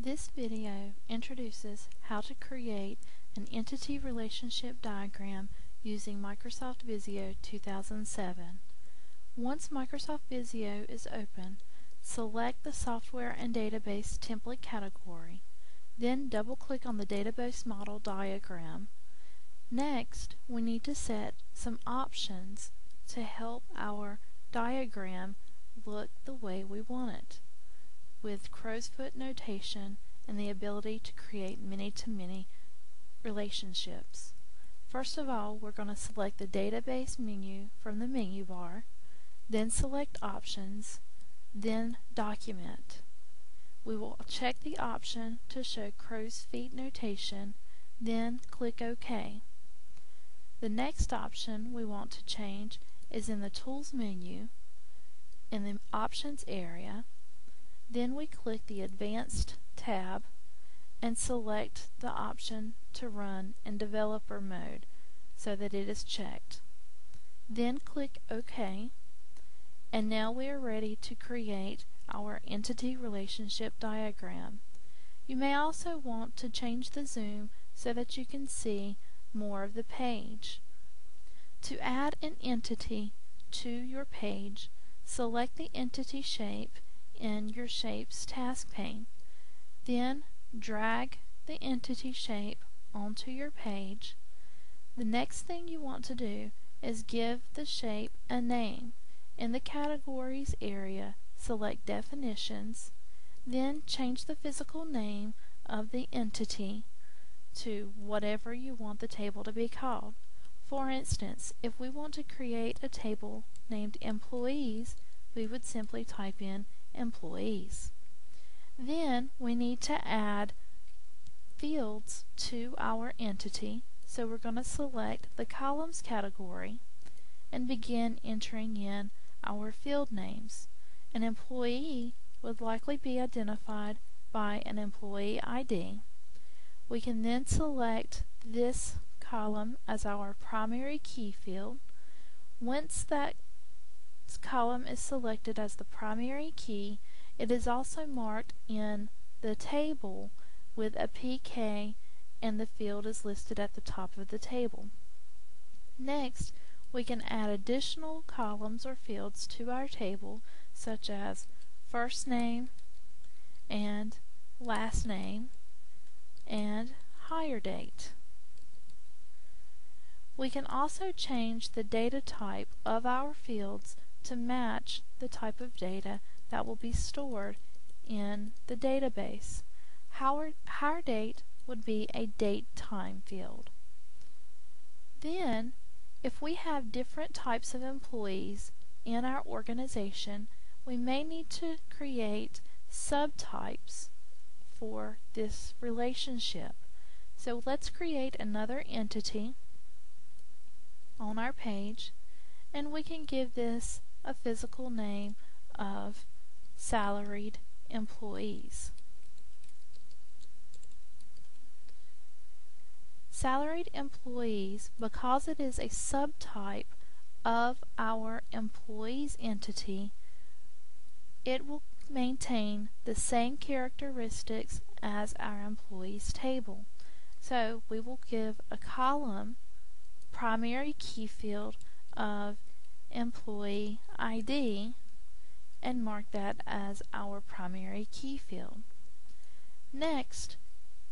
This video introduces how to create an entity relationship diagram using Microsoft Visio 2007. Once Microsoft Visio is open, select the Software and Database template category, then double-click on the database model diagram. Next, we need to set some options to help our diagram look the way we want it, with crow's foot notation and the ability to create many-to-many relationships. First of all, we're going to select the database menu from the menu bar, then select options, then document. We will check the option to show crow's feet notation, then click OK. The next option we want to change is in the Tools menu, in the Options area. Then we click the Advanced tab and select the option to run in developer mode so that it is checked. Then click OK, and now we are ready to create our entity relationship diagram. You may also want to change the zoom so that you can see more of the page. To add an entity to your page, select the entity shape in your Shapes task pane. Then drag the entity shape onto your page. The next thing you want to do is give the shape a name. In the Categories area, select Definitions, then change the physical name of the entity to whatever you want the table to be called. For instance, if we want to create a table named Employees, we would simply type in Employees. Then we need to add fields to our entity, so we're going to select the Columns category and begin entering in our field names. An employee would likely be identified by an employee ID. We can then select this column as our primary key field. Once that column is selected as the primary key, it is also marked in the table with a PK, and the field is listed at the top of the table. Next, we can add additional columns or fields to our table, such as first name and last name and hire date. We can also change the data type of our fields to match the type of data that will be stored in the database. Hire date would be a date time field. Then, if we have different types of employees in our organization, we may need to create subtypes for this relationship. So let's create another entity on our page, and we can give this a physical name of salaried employees. Salaried employees, because it is a subtype of our employees entity, it will maintain the same characteristics as our employees table. So we will give a column primary key field of employee ID and mark that as our primary key field. Next,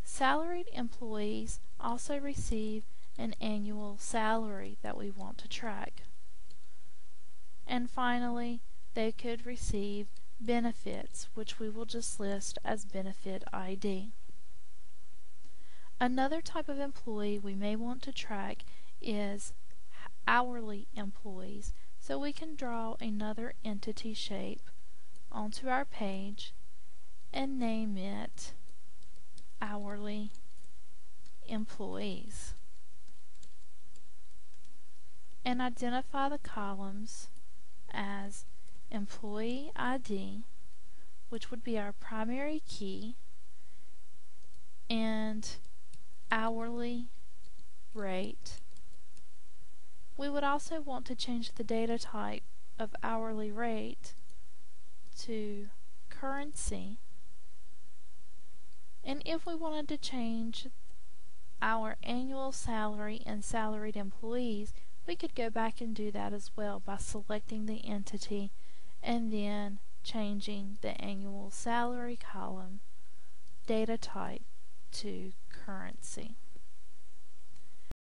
salaried employees also receive an annual salary that we want to track. And finally, they could receive benefits, which we will just list as benefit ID. Another type of employee we may want to track is hourly employees, so we can draw another entity shape onto our page and name it hourly employees, and identify the columns as employee ID, which would be our primary key, and hourly rate. We would also want to change the data type of hourly rate to currency, And if we wanted to change our annual salary and salaried employees, we could go back and do that as well by selecting the entity and then changing the annual salary column data type to currency.